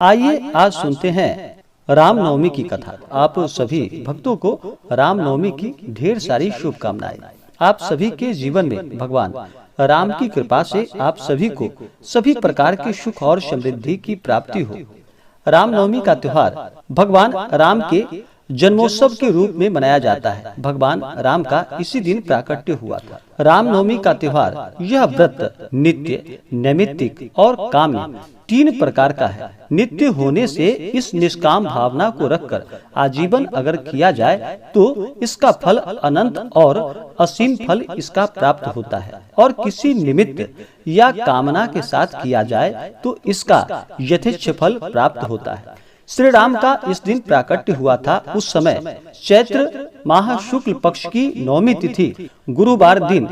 आइए आज सुनते हैं रामनवमी की कथा। आप सभी भक्तों को रामनवमी की ढेर सारी शुभकामनाएं। आप सभी के जीवन में भगवान राम की कृपा से आप सभी को सभी प्रकार के सुख और समृद्धि की प्राप्ति हो। रामनवमी का त्योहार भगवान राम के जन्मोत्सव के रूप में मनाया जाता है। भगवान राम का इसी दिन प्राकट्य हुआ था। रामनवमी का त्योहार यह व्रत नित्य, नैमित्तिक और काम्य तीन प्रकार का है। नित्य होने से इस निष्काम भावना को रखकर आजीवन अगर किया जाए तो इसका फल अनंत और असीम फल इसका प्राप्त होता है, और किसी निमित्त या कामना के साथ किया जाए तो इसका यथेच्छ फल प्राप्त होता है। श्री राम का इस दिन प्राकट्य हुआ था। उस समय चैत्र माह शुक्ल पक्ष की नवमी तिथि गुरुवार दिन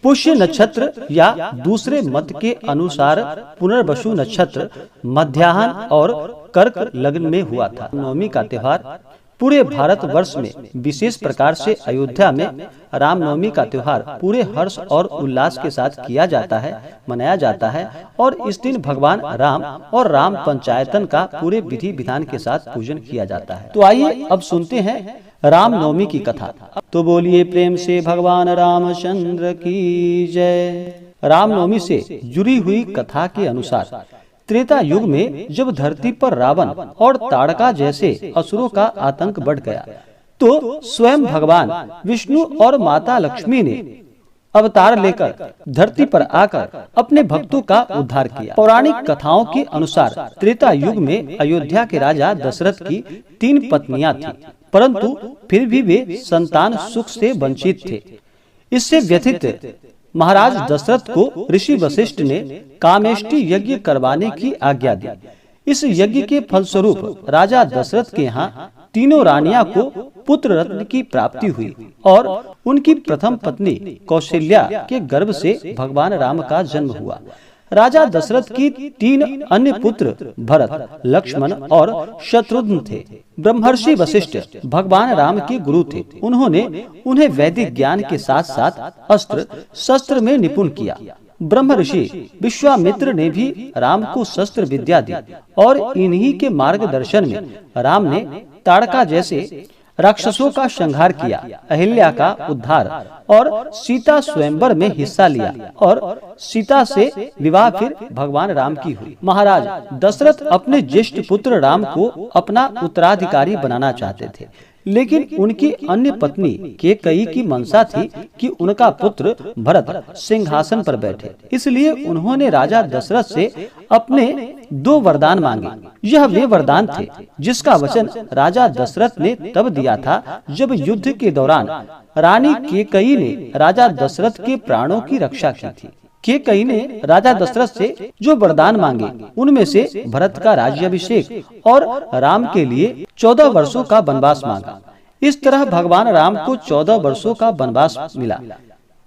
पुष्य नक्षत्र या दूसरे मत के अनुसार पुनर्वसु नक्षत्र मध्याह्न और कर्क लग्न में हुआ था। नवमी का त्योहार पूरे भारत वर्ष में विशेष प्रकार से अयोध्या में रामनवमी का त्योहार पूरे हर्ष और उल्लास के साथ किया जाता है, मनाया जाता है, और इस दिन भगवान राम और राम पंचायतन का पूरे विधि विधान के साथ पूजन किया जाता है। तो आइए अब सुनते हैं रामनवमी की कथा। तो बोलिए प्रेम से भगवान रामचंद्र की जय। रामनवमी से जुड़ी हुई कथा के अनुसार त्रेता युग में जब धरती पर रावण और ताड़का जैसे असुरों का आतंक बढ़ गया तो स्वयं भगवान विष्णु और माता लक्ष्मी ने अवतार लेकर धरती पर आकर अपने भक्तों का उद्धार किया। पौराणिक कथाओं के अनुसार त्रेता युग में अयोध्या के राजा दशरथ की 3 पत्नियां थीं, परंतु फिर भी वे संतान सुख से वंचित थे। इससे व्यथित महाराज दशरथ को ऋषि वशिष्ठ ने कामेष्टि यज्ञ करवाने की आज्ञा दी। इस यज्ञ के फलस्वरूप राजा दशरथ के यहाँ तीनों रानियां को पुत्र रत्न की प्राप्ति हुई और उनकी प्रथम पत्नी कौशल्या के गर्भ से भगवान राम का जन्म हुआ। राजा दशरथ की 3 अन्य पुत्र भरत, लक्ष्मण और शत्रुघ्न थे। ब्रह्मर्षि वशिष्ठ भगवान राम के गुरु थे। उन्होंने उन्हें वैदिक ज्ञान के साथ साथ अस्त्र शस्त्र में निपुण किया। ब्रह्म ऋषि विश्वामित्र ने भी राम को शस्त्र विद्या दी और इन्हीं के मार्गदर्शन में राम ने ताड़का जैसे राक्षसों का संहार किया, अहिल्या का उद्धार और सीता स्वयंवर में हिस्सा लिया और सीता से विवाह फिर भगवान राम की हुई। महाराज दशरथ अपने ज्येष्ठ पुत्र राम को अपना उत्तराधिकारी बनाना चाहते थे, लेकिन उनकी अन्य पत्नी कैकेयी की मंशा थी कि उनका पुत्र भरत सिंहासन पर बैठे। इसलिए उन्होंने राजा दशरथ से अपने 2 वरदान मांगे। यह वे वरदान थे जिसका वचन राजा दशरथ ने तब दिया था जब युद्ध के दौरान रानी कैकेयी ने राजा दशरथ के प्राणों की रक्षा की थी। कैकेयी ने राजा दशरथ से जो वरदान मांगे उनमें से भरत का राज्याभिषेक और राम के लिए 14 वर्षों का वनवास मांगा। इस तरह भगवान राम को 14 वर्षों का वनवास मिला।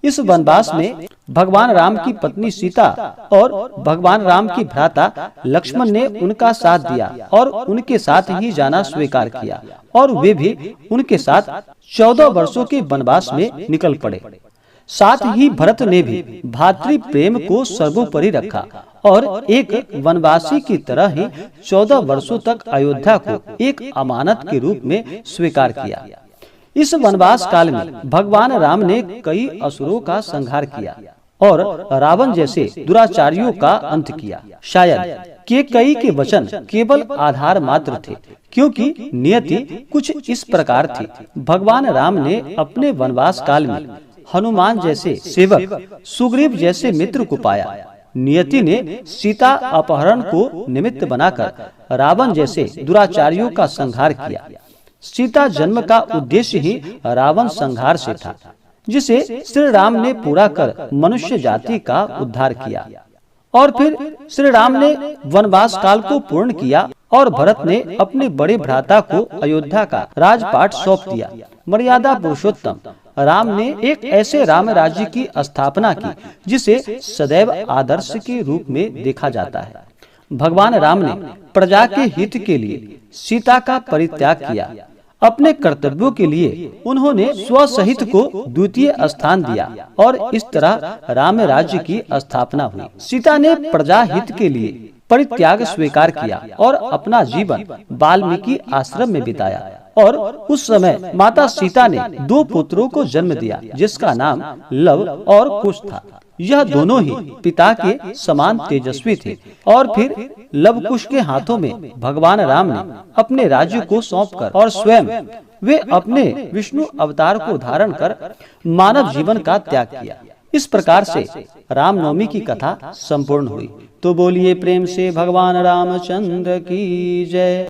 इस वनवास में भगवान राम की पत्नी सीता और भगवान राम की भ्राता लक्ष्मण ने उनका साथ दिया और उनके साथ ही जाना स्वीकार किया, और वे भी उनके साथ 14 वर्षों के वनवास में निकल पड़े। साथ ही भरत ने भी भातृ प्रेम को सर्वोपरि रखा और एक वनवासी की तरह ही 14 वर्षों तक अयोध्या को एक अमानत के रूप में स्वीकार किया। इस वनवास काल में भगवान राम ने कई असुरों का संहार किया और रावण जैसे दुराचारियों का अंत किया। शायद कैकेयी के वचन केवल आधार मात्र थे, क्योंकि नियति कुछ इस प्रकार थी। भगवान राम ने अपने वनवास काल में हनुमान जैसे सेवक, सुग्रीव जैसे मित्र को पाया। नियति ने सीता अपहरण को निमित्त बनाकर रावण जैसे दुराचारियों का संहार किया। सीता जन्म का उद्देश्य ही रावण संहार से था, जिसे श्री राम ने पूरा कर मनुष्य जाति का उद्धार किया। और फिर श्री राम ने वनवास काल को पूर्ण किया और भरत ने अपने बड़े भ्राता को अयोध्या का राजपाट सौंप दिया। मर्यादा पुरुषोत्तम राम ने एक ऐसे राम राज्य की स्थापना की जिसे सदैव आदर्श के रूप में देखा जाता है। भगवान राम ने प्रजा के हित के लिए सीता का परित्याग किया। अपने कर्तव्यों के लिए उन्होंने स्वसहित को द्वितीय स्थान दिया और इस तरह राम राज्य की स्थापना हुई। सीता ने प्रजा हित के लिए परित्याग स्वीकार किया और अपना जीवन वाल्मीकि आश्रम में बिताया। और उस समय माता सीता ने 2 पुत्रों को जन्म दिया, जिसका नाम लव और कुश था। यह दोनों ही पिता के समान तेजस्वी थे। और फिर लव कुश के हाथों में भगवान राम ने अपने राज्य को सौंपकर और स्वयं वे अपने विष्णु अवतार को धारण कर मानव जीवन का त्याग किया। इस प्रकार से रामनवमी की कथा संपूर्ण हुई। तो बोलिए प्रेम से भगवान रामचंद्र की जय।